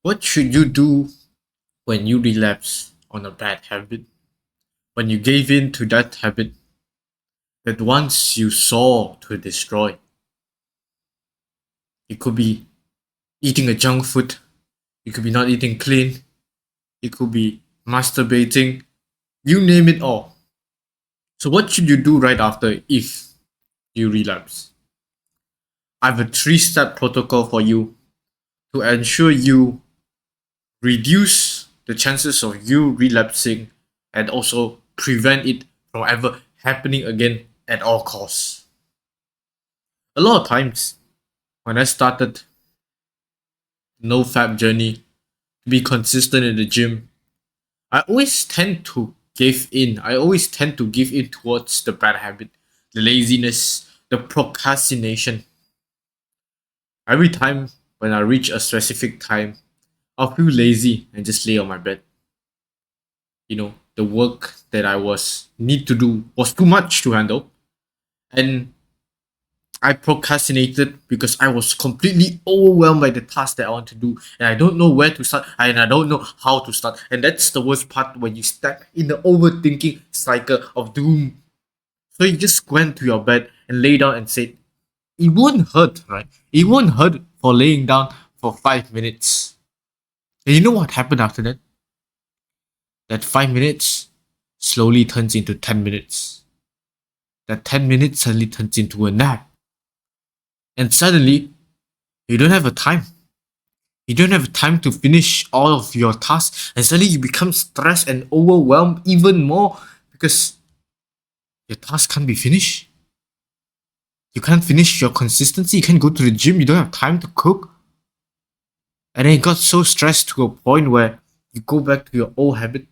What should you do when you relapse on a bad habit? When you gave in to that habit that once you saw to destroy? It could be eating a junk food, it could be not eating clean, it could be masturbating, you name it all. So, what should you do right after if you relapse? I have a 3 step protocol for you to ensure you reduce the chances of you relapsing and also prevent it from ever happening again at all costs. A lot of times when I started no fab journey to be consistent in the gym, I always tend to give in. I always tend to give in towards the bad habit, the laziness, the procrastination. Every time when I reach a specific time, I'll feel lazy and just lay on my bed. The work that I was need to do was too much to handle, and I procrastinated because I was completely overwhelmed by the task that I want to do, and I don't know where to start, and I don't know how to start. And that's the worst part when you stuck in the overthinking cycle of doom. So you just went to your bed and lay down and said, "It won't hurt, right? It won't hurt for laying down for 5 minutes." And you know what happened after that? That 5 minutes slowly turns into 10 minutes. That 10 minutes suddenly turns into a nap. And suddenly, you don't have a time. You don't have time to finish all of your tasks. And suddenly you become stressed and overwhelmed even more because your task can't be finished. You can't finish your consistency. You can't go to the gym. You don't have time to cook. And then it got so stressed to a point where you go back to your old habit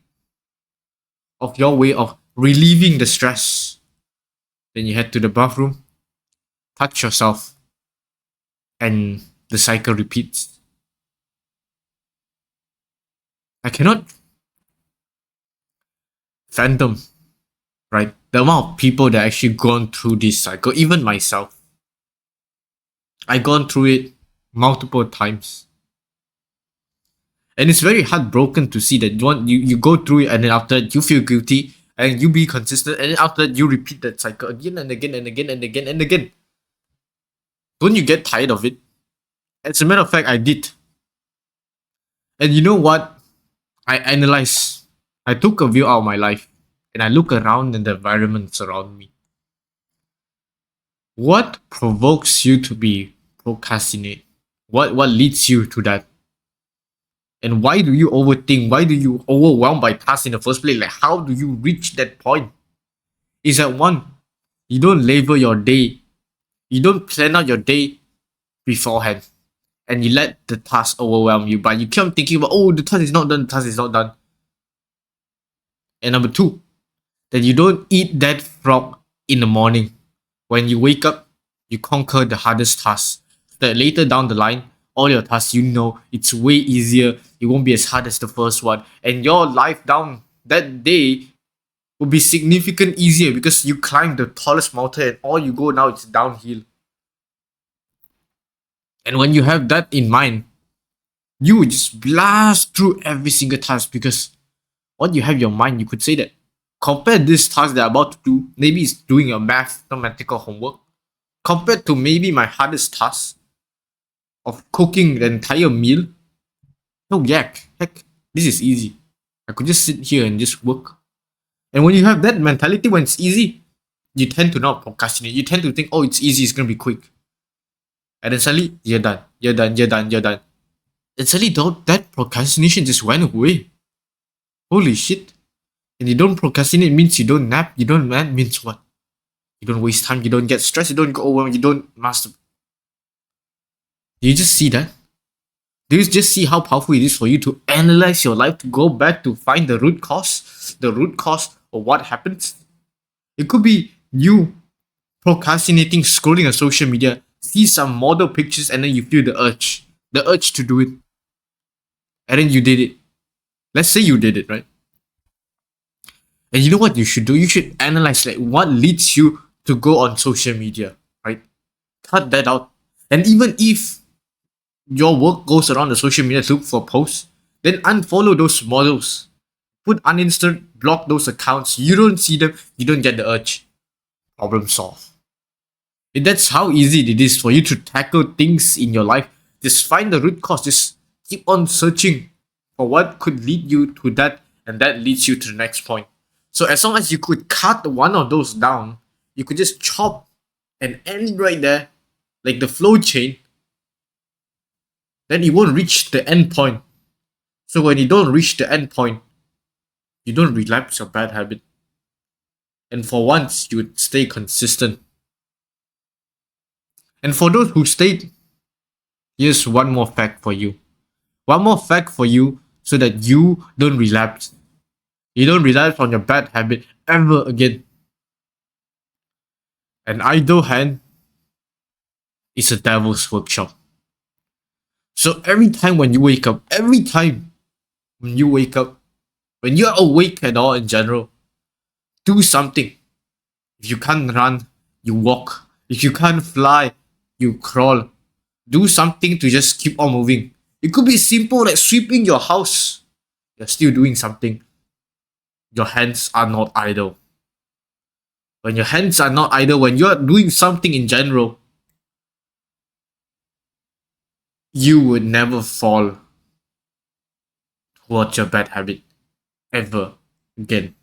of your way of relieving the stress. Then you head to the bathroom, touch yourself, and the cycle repeats. I cannot fathom, right? The amount of people that actually gone through this cycle, even myself. I gone through it multiple times. And it's very heartbroken to see that you go through it and then after that you feel guilty and you be consistent and then after that you repeat that cycle again and again and again and again and again. Don't you get tired of it? As a matter of fact, I did. And you know what? I analyzed. I took a view out of my life and I look around in the environment around me. What provokes you to be procrastinate? What leads you to that? And why do you overthink? Why do you overwhelm by tasks in the first place? Like how do you reach that point? Is that one, you don't label your day. You don't plan out your day beforehand. And you let the task overwhelm you. But you keep thinking about, oh, the task is not done, the task is not done. And number two, that you don't eat that frog in the morning. When you wake up, you conquer the hardest task. That later down the line, all your tasks, it's way easier. It won't be as hard as the first one. And your life down that day will be significant easier because you climb the tallest mountain and all you go now is downhill. And when you have that in mind, you would just blast through every single task because what you have in your mind, you could say that compare this task that I'm about to do, maybe it's doing your mathematical homework, compared to maybe my hardest task of cooking the entire meal. No heck, this is easy. I could just sit here and just work. And when you have that mentality, when it's easy, you tend to not procrastinate. You tend to think, oh, it's easy, it's gonna be quick. And then suddenly, you're done. And suddenly, that procrastination just went away. Holy shit. And you don't procrastinate means you don't nap. You don't nap means what? You don't waste time. You don't get stressed. You don't go overwhelmed. You don't master. Do you just see that? Do you just see how powerful it is for you to analyze your life, to go back to find the root cause of what happens? It could be you procrastinating, scrolling on social media, see some model pictures, and then you feel the urge to do it. And then you did it. Let's say you did it, right? And you know what you should do? You should analyze like what leads you to go on social media, right? Cut that out. And even if your work goes around the social media to look for posts, then unfollow those models. Put uninstalled, block those accounts. You don't see them, you don't get the urge. Problem solved. And that's how easy it is for you to tackle things in your life. Just find the root cause. Just keep on searching for what could lead you to that, and that leads you to the next point. So as long as you could cut one of those down, you could just chop and end right there, like the flow chain, then you won't reach the end point. So when you don't reach the end point, you don't relapse your bad habit. And for once, you would stay consistent. And for those who stayed, here's one more fact for you. One more fact for you so that you don't relapse. You don't relapse on your bad habit ever again. An idle hand is a devil's workshop. So every time when you wake up, every time when you wake up, when you're awake at all in general, do something. If you can't run, you walk. If you can't fly, you crawl. Do something to just keep on moving. It could be simple like sweeping your house. You're still doing something. Your hands are not idle. When your hands are not idle, when you're doing something in general, you would never fall towards your bad habit ever again.